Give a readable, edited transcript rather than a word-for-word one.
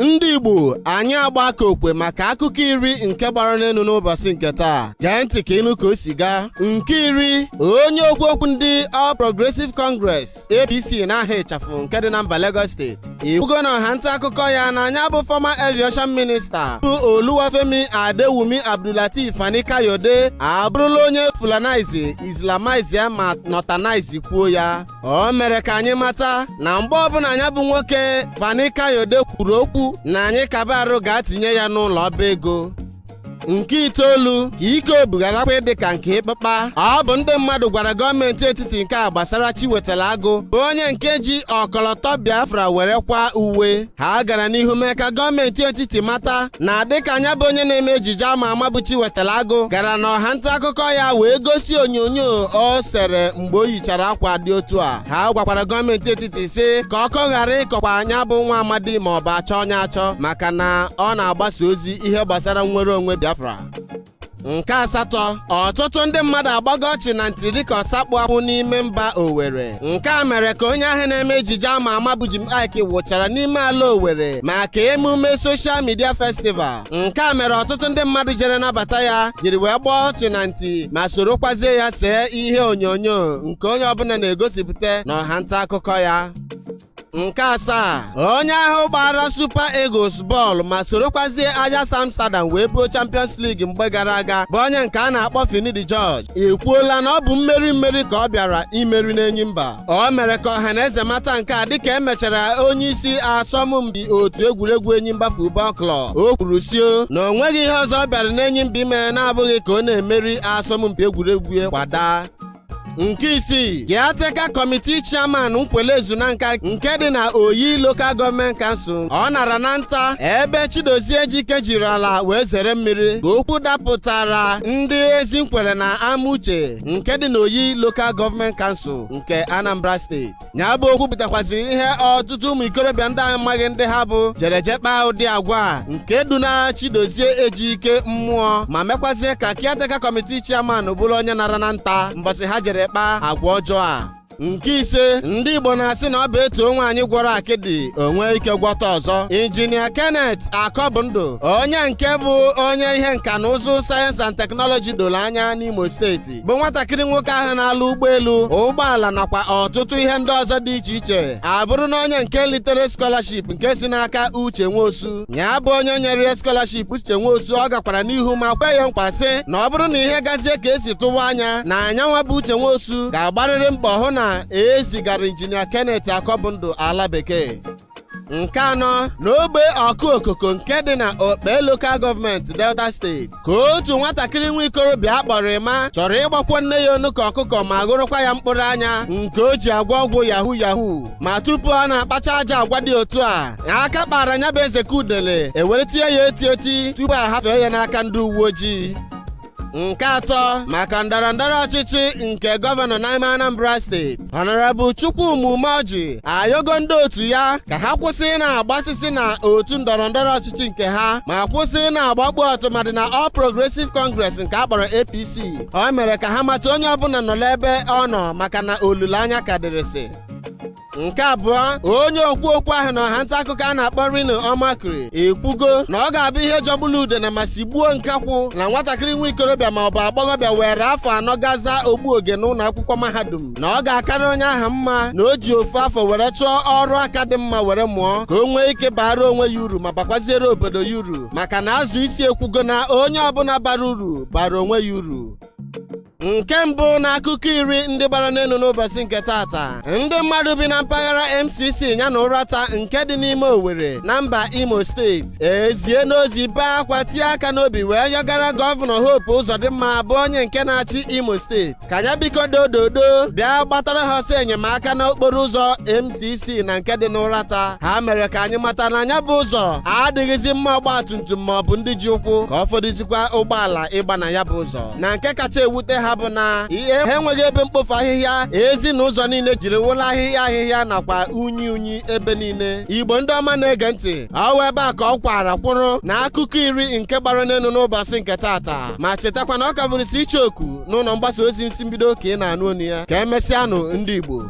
Ndị Igbo anyị agbaka okwe maka akụkọ iri nke gbara n'elu n'ụbọchị nke taa. Gee ntị ka ịnụ ka o si gaa. Nke iri, onye okwu ndị All Progressive Congress APC n'aha ịchafụ nke dị na mba Lagos steeti ikwugo na ọha nta akụkọ ya na anya bụ former aviation minister bụ Oluwafemi Adewumi Abdulateef Fani-Kayode abụrụla onye Fulanize, Islamize ma Northernize kwuo ya. O mere ka anyị mata na mgbe ọbụla anya bụ nwoke Fani-Kayode kwuru okwu na anyị kabarụ ga-atinye ya n'ụlọ ọba ego. Nke itoolu, ka ike bugarakwa dị ka nke ịkpụkpa. Ọ bụ ndị mmadụ gwara gọọmenti etiti nke a gbasara Chiwetalagụ bụ onye nke ji ọkọlọtọ Biafra were kwa uwe. Ha gara n'ihu mee ka gọọmenti etiti mata na dịka anya bụ onye na-eme ejije ama bụ Chiwetalagụ gara n'ọha nta akụkọ ya wee gosi onyonyo o sere mgbe o yichara akwa dị otu a. Ha gwakwara gọọmenti etiti sị ka ọkọ ghara ịkọkwa anya bụ nwa amadi ma ọ bụ achọ onye achọ maka na ọ na-agbasa ozi ihe gbasara nnwere onwe Biafra. Nke asatọ, ọtụtụ ndị mmadụ agbago ọchị na ntị dịka ọsakpụ akwụ n'ime mba Owerri. Nke a mere ka onye ahụ na-eme ejije ama bụ Jim Iyke wụchara n'ime ala Owerri maka emume social media festival. Nke a mere ọtụtụ ndị mmadụ jere nabata ya jiri wee gbaa ọchị na ntị ma sorokwazie ya see ihe onyonyo nke onye ọbụla na-egosipụta n'ọha nta akụkọ ya. Nke asaa, onye ahụ gbara Super Eagles bọọlụ ma sorokwazie Ajax Amsterdam wee buo Champions League mgbe gara aga bụ onye nke a na-akpọ Finidi George ekwuola na ọ bụ mmeri ka ọ bịara imeri n'Enyimba. O mere ka ọhaneze mata nke a dịka emechara onye isi asọmpi otu egwuregwu Enyimba Football Club. O kwuru sio na o nweghị ihe ọzọ ọ bịara n'Enyimba ime na-abụghị ka ọ na-emeri asọmpi egwuregwu kwada. Nke isii, Caretaker Committee Chairman Nkwelezu na nka nke dị na Oyi Local Government Council ọ nara na nta ebe Chidozie Ejike jiri ala wee zere mmiri ka okwu dapụtara ndị Ezinkwele na Amuche nke dị na Oyi Local Government Council nke Anambra State. Ya bụ okwu pụtakwaziri ihe ọtụtụ ụmụ ikorobịa ndị amaghị ndị ha bụ jere kpaa ụdị agwa nke dunara Chidozie Ejike mmụọ ma mekwazie ka Caretaker Committee Chairman bụrụ onye nara na nta mbọsị ha jere kpaa agwa ọjọọ a. Nke ise, ndị Igbo na-asị na ọ bụ etu onwe anyị gwọrọ akịdị onwe ike gwọta ọzọ. Injinia Kenneth Akọbụndụ onye nke bụ onye ihe nka na ụzụ sayensị and teknọlọji doro anya n'Imo steeti bụ nwatakịrị nwoke ahụ na-alụ ụgbọelu, ụgbọala nakwa ọtụtụ ihe ndị ọzọ dị iche iche abụrụ na onye nke litere scholarship nke si n'aka Uche Nwosu. Ya bụ onye nyere scholarship Uche Nwosu ọ gakwara n'ihu ma kwe ya nkwa sị na ọ bụrụ na ihe gazie ka esi tụwa anya na anyanwa bụ Uche Nwosu ga-agbarịrị mbọ hụ na ezigara Injinia Kenneth Akọbụndụ ala bekee. Nke anọ, n'ogbe ọkụ okoko nke dị na Okpe Local Government Delta State ka otu nwatakịrị nwa ikorobịa akpọrọ Ịma chọrọ ịgbakwo nne ya onu ka ọkụkọ ma gụrụkwa ya mkpụrụ anya nke o ji agwọ ọgwụ yahoo ma tupu ọ na-akpacha aja agwa dị otu a aka kpara nya bụ Ezekudele ewere tie ya eti tupu a hafee ya n'aka ndị uwe ojii. Nke atọ, maka ndọrọndọrọ ọchịchị nke gọvanọ n'ime Anambra steeti Honorable Chukwuma Umeoji ayọgo ndị otu ya ka ha kwụsị na-agbasisi na otu ndọrọndọrọ ọchịchị nke ha ma kwụsị na-agbagbu ọtụmadị na All Progressive Congress nke akpọrọ APC. O mere ka ha mata onye ọbụla nọ n'ebe ọ nọ maka na olileanya ka dịrịsị. Nke abụọ, onye okwu ahụ na ọha nta akụkọ a na-akpọ Rino Omakri ekwugo na ọ ga-abụ ihe jọgbulu ude na masị gbuo nkakwụ na nwatakịrị nwa ikorobịa ma ọ bụ agbọghọbịa were afọ 4 gaza ogbuoge n'ụlọ akwụkwọ mahadum na ọ ga-akarị onye ahụ mma na o ji ofu afọ were chọọ ọrụ aka dị mma were mụọ ka o nwee ike bara onwe ya uru ma bakwaziere obodo ya uru maka na azụ isi ekwugo na onye ọbụla bara uru bara onwe ya uru. Nke mbụ n'akụkọ iri ndị gbara n'elu n'ụbọchị nke tata, ndị mmadụ bi na mpaghara MCC ya na Ụrata nke dị n'ime Owerri na mba Imo steeti ezie n'ozi bee akwa tie aka n'obi wee yọgara gọvanọ Hope Uzodimma bụ onye nke na-achị Imo steeti ka ya biko dododo bịa gbatara ha ọsọ enyemaka n'okporo ụzọ MCC na nke dị n'Ụrata. Ha mere ka anyị mata na anya bụ ụzọ adịghịzi mma ọgbatumtum ma ọ bụ ndị ji ụkwụ ka ọ fọdụzikwa ụgbọala ịgba na ya bụ ụzọ. Na nke kacha ewute ha bụ na ihe ha enweghị ebe mkpofu ahịhịa ezi na ụzọ niile jiri wụla ahịhịa nakwa unyi ebe niile. Igbo ndị ọma na-ege ntị, ọwa ebe a ka ọ kwara kwụrụ na akụkọ iri nke gbara n'elu n'ụbọchị nke tata. Ma chetakwa na ọ ka bụrụ isi iche oku n'ụlọ mgbasa ozi isi mbido ka ị na-anụ onu ya. Ka emesịanụ ndị Igbo.